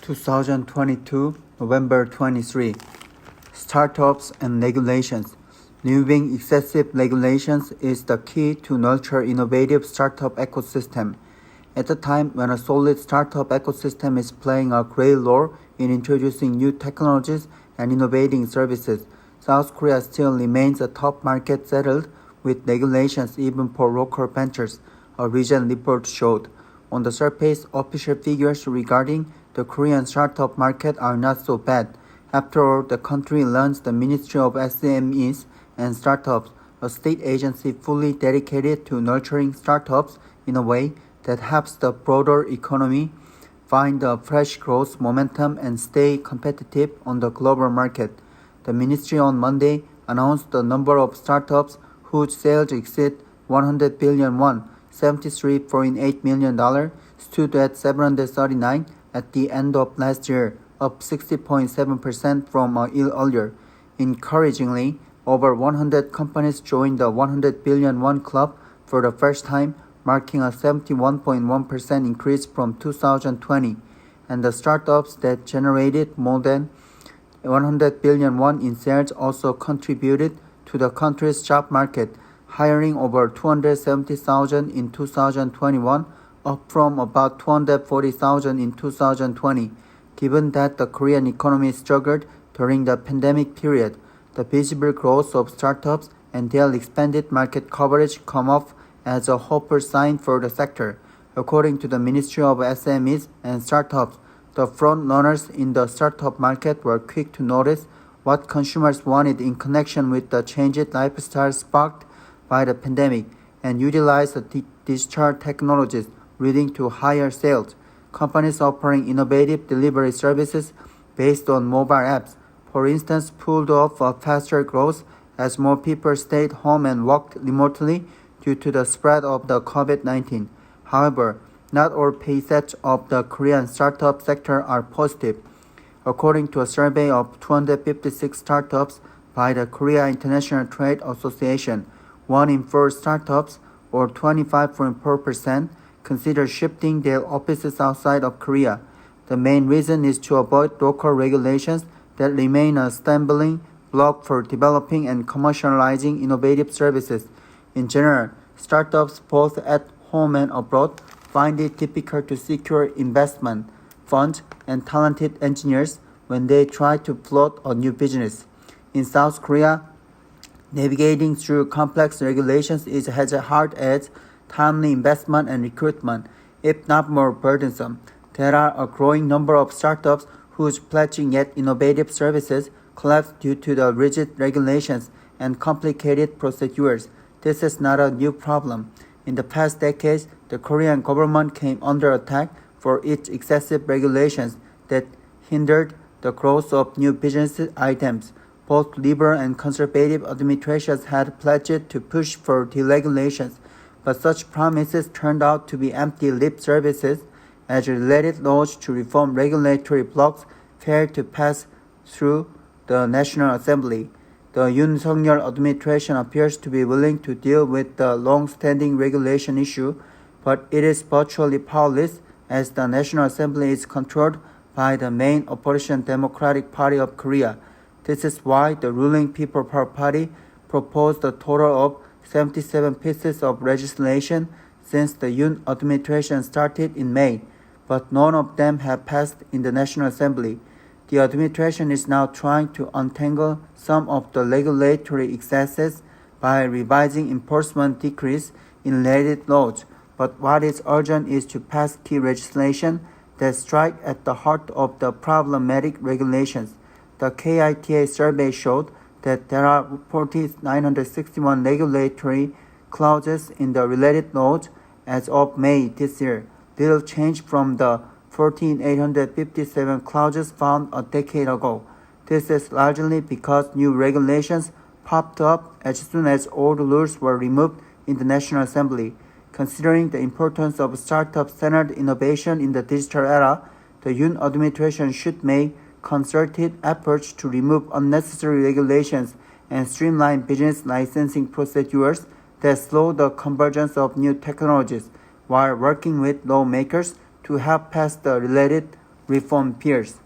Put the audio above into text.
2022, November 23. Startups and regulations. Removing excessive regulations is the key to nurture innovative startup ecosystem. At a time when a solid startup ecosystem is playing a great role in introducing new technologies and innovating services, South Korea still remains a top market settled with regulations even for local ventures, a recent report showed. On the surface, official figures regarding the Korean startup market are not so bad. After all, the country runs the Ministry of SMEs and Startups, a state agency fully dedicated to nurturing startups in a way that helps the broader economy find a fresh growth momentum and stay competitive on the global market. The ministry on Monday announced the number of startups whose sales exceed 100 billion won, $73.8 million, stood at 739 at the end of last year, up 60.7% from a year earlier. Encouragingly, over 100 companies joined the 100 billion won club for the first time, marking a 71.1% increase from 2020, and the startups that generated more than 100 billion won in sales also contributed to the country's job market, hiring over 270,000 in 2021, up from about 240,000 in 2020. Given that the Korean economy struggled during the pandemic period, the visible growth of startups and their expanded market coverage come off as a hopeful sign for the sector. According to the Ministry of SMEs and Startups, the front runners in the startup market were quick to notice what consumers wanted in connection with the changed lifestyle sparked by the pandemic and utilized the digital technologies, leading to higher sales. Companies offering innovative delivery services based on mobile apps, for instance, pulled off a faster growth as more people stayed home and worked remotely due to the spread of the COVID-19. However, not all facets of the Korean startup sector are positive. According to a survey of 256 startups by the Korea International Trade Association, 1 in 4 startups, or 25.4%, consider shifting their offices outside of Korea. The main reason is to avoid local regulations that remain a stumbling block for developing and commercializing innovative services. In general, startups both at home and abroad find it difficult to secure investment, funds, and talented engineers when they try to float a new business. In South Korea, navigating through complex regulations is as hard as timely investment and recruitment, if not more burdensome. There are a growing number of startups whose fledgling yet innovative services collapse due to the rigid regulations and complicated procedures. This is not a new problem. In the past decades, the Korean government came under attack for its excessive regulations that hindered the growth of new business items. Both liberal and conservative administrations had pledged to push for deregulations, but such promises turned out to be empty lip services as related laws to reform regulatory blocks failed to pass through the National Assembly. The Yoon Suk-yeol administration appears to be willing to deal with the long-standing regulation issue, but it is virtually powerless as the National Assembly is controlled by the main opposition Democratic Party of Korea. This is why the ruling People Power Party proposed a total of 77 pieces of legislation since the Yoon administration started in May, but none of them have passed in the National Assembly. The administration is now trying to untangle some of the regulatory excesses by revising enforcement decrees in related laws, but what is urgent is to pass key legislation that strike at the heart of the problematic regulations. The KITA survey showed that there are 4,961 regulatory clauses in the related laws as of May this year, little change from the 14,857 clauses found a decade ago. This is largely because new regulations popped up as soon as old rules were removed in the National Assembly. Considering the importance of startup-centered innovation in the digital era, the Yoon administration should make concerted efforts to remove unnecessary regulations and streamline business licensing procedures that slow the convergence of new technologies, while working with lawmakers to help pass the related reform peers.